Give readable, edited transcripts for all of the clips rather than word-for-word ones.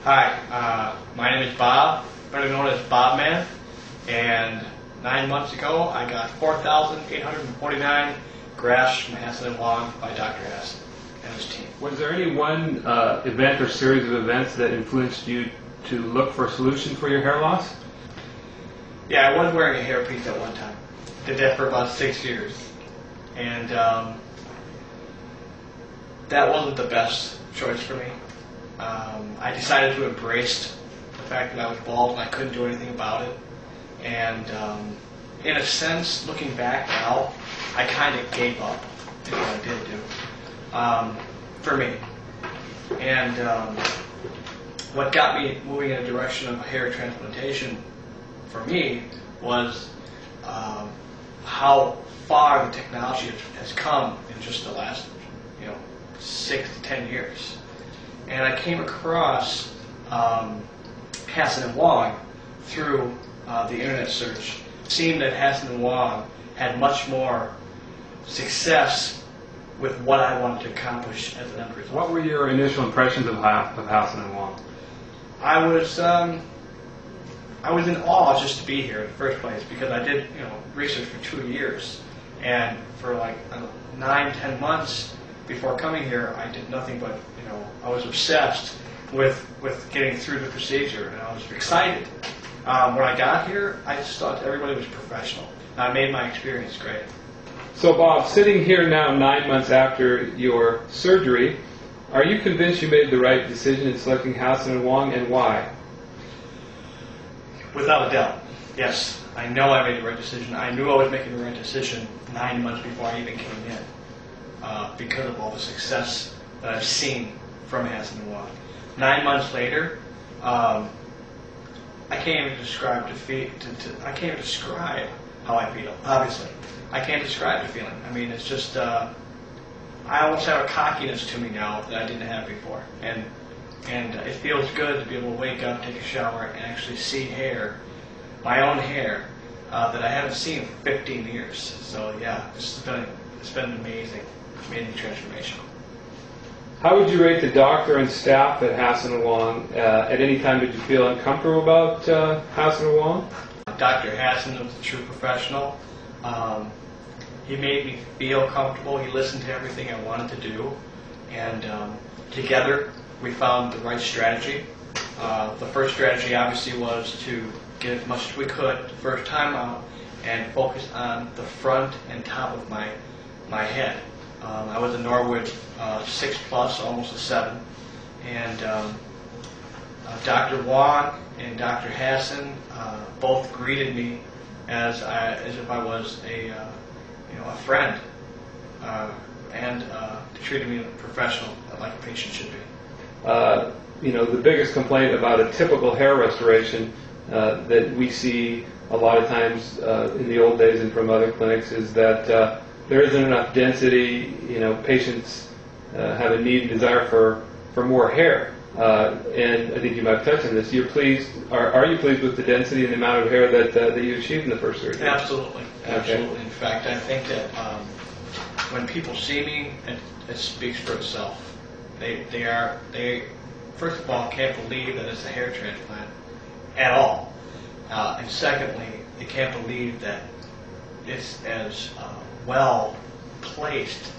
Hi, my name is Bob, better known as Bobman, and 9 months ago I got 4,849 grafts from Hassan and Wong by Dr. Hassan and his team. Was there any one event or series of events that influenced you to look for a solution for your hair loss? Yeah, I was wearing a hairpiece at one time. Did that for about 6 years. And that wasn't the best choice for me. I decided to embrace the fact that I was bald and I couldn't do anything about it. And in a sense, looking back now, I kind of gave up in what I did do, for me. And what got me moving in a direction of hair transplantation for me was how far the technology has come in just the last 6 to 10 years. And I came across Hassan and Wong through the internet search. It seemed that Hassan and Wong had much more success with what I wanted to accomplish as an end result. What were your initial impressions of Hassan and Wong? I was in awe just to be here in the first place, because I did research for 2 years, and for like 9-10 months before coming here, I did nothing but I was obsessed with getting through the procedure, and I was excited. When I got here, I just thought everybody was professional. And I made my experience great. So Bob, sitting here now 9 months after your surgery, are you convinced you made the right decision in selecting Hassan and Wong, and why? Without a doubt, yes. I know I made the right decision. I knew I was making the right decision 9 months before I even came in, because of all the success that I've seen from Hassan and Wong. 9 months later, I can't even describe I can't even describe how I feel. Obviously, I can't describe the feeling. I mean, it's just I almost have a cockiness to me now that I didn't have before, and it feels good to be able to wake up, take a shower, and actually see hair, my own hair, that I haven't seen for 15 years. So yeah, it's been an amazing transformation. How would you rate the doctor and staff at Hassan and Wong? At any time did you feel uncomfortable about Hassan and Wong? Dr. Hassan was a true professional. He made me feel comfortable. He listened to everything I wanted to do, and together we found the right strategy. The first strategy obviously was to get as much as we could the first time out and focus on the front and top of my head. I was a Norwood 6+, almost a 7, and Dr. Wong and Dr. Hassan both greeted me as if I was a friend, and treated me professional, like a patient should be. The biggest complaint about a typical hair restoration that we see a lot of times in the old days and from other clinics is that there isn't enough density. Patients have a need and desire for more hair, and I think you might touch on this. You're pleased? Are you pleased with the density and the amount of hair that you achieved in the first surgery? Absolutely, absolutely. Okay. In fact, I think that when people see me, it speaks for itself. They first of all can't believe that it's a hair transplant at all, and secondly, they can't believe that it's as well placed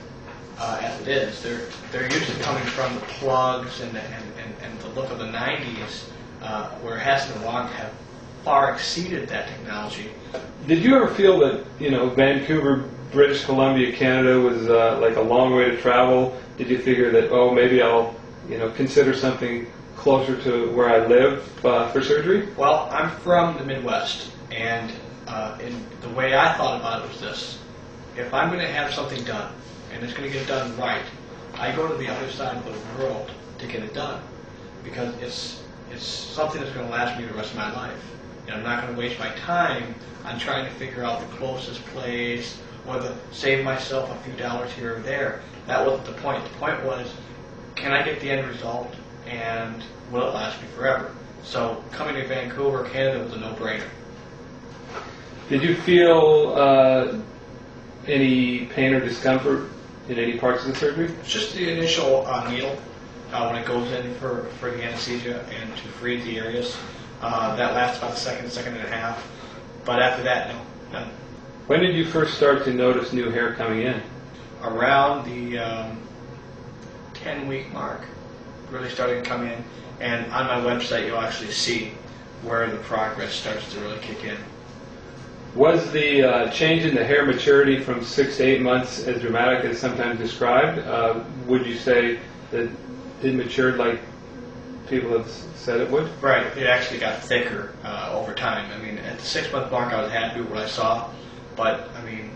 as it is. They're used to coming from the plugs and the look of the 90s, where Hassan and Wong have far exceeded that technology. Did you ever feel that Vancouver, British Columbia, Canada was like a long way to travel? Did you figure that maybe I'll consider something closer to where I live for surgery? Well, I'm from the Midwest, and the way I thought about it was this: if I'm going to have something done, and it's going to get done right, I go to the other side of the world to get it done, because it's something that's going to last me the rest of my life. And I'm not going to waste my time on trying to figure out the closest place or to save myself a few dollars here or there. That wasn't the point. The point was, can I get the end result, and will it last me forever? So coming to Vancouver, Canada was a no-brainer. Did you feel any pain or discomfort in any parts of the surgery? Just the initial needle. when it goes in for the anesthesia and to freeze the areas. That lasts about a second and a half. But after that, no, none. When did you first start to notice new hair coming in? Around the 10-week mark, really starting to come in. And on my website, you'll actually see where the progress starts to really kick in. Was the change in the hair maturity from 6 to 8 months as dramatic as sometimes described? Would you say that it matured like people have said it would? Right. It actually got thicker over time. I mean, at the 6-month mark, I was happy with what I saw. But, I mean,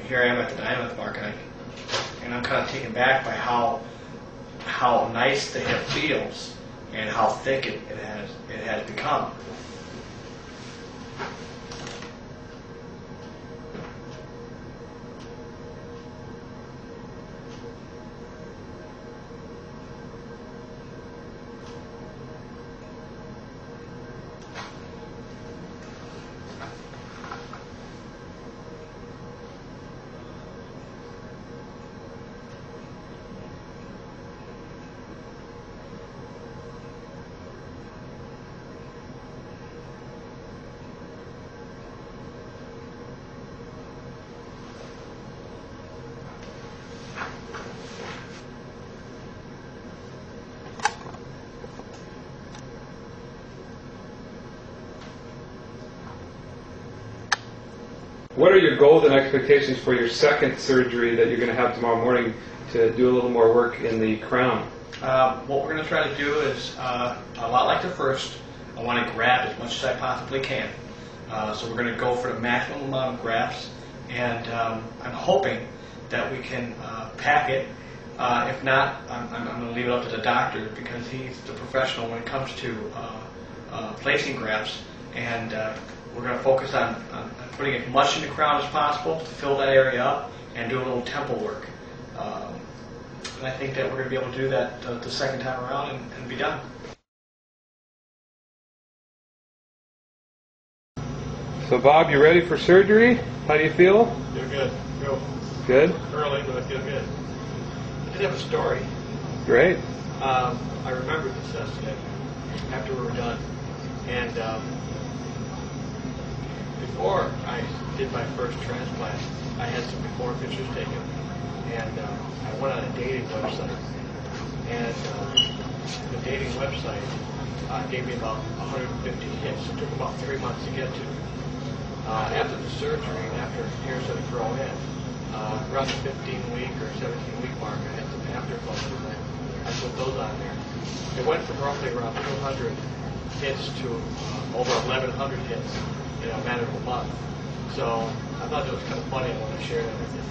here I am at the 9-month mark, and I'm kind of taken back by how nice the hip feels and how thick it has become. What are your goals and expectations for your second surgery that you're going to have tomorrow morning to do a little more work in the crown? What we're going to try to do is a lot like the first. I want to grab as much as I possibly can. So we're going to go for the maximum amount of grafts, and I'm hoping that we can pack it. If not, I'm going to leave it up to the doctor because he's the professional when it comes to placing grafts, and we're going to focus on putting as much in the crown as possible to fill that area up and do a little temple work. And I think that we're going to be able to do that the second time around and be done. So Bob, you ready for surgery? How do you feel? Feel good. Real Good? early, but I feel good. I did have a story. Great. I remember this yesterday after we were done. And before I did my first transplant, I had some before pictures taken. And I went on a dating website. And the dating website gave me about 150 hits. It took about 3 months to get to. After the surgery and after hairs had grown in, around the 15-week or 17-week mark, I had some afterglows, and I put those on there. It went from roughly around 200 hits to over 1,100 hits in a matter of a month. So I thought that was kind of funny. I want to share that with you.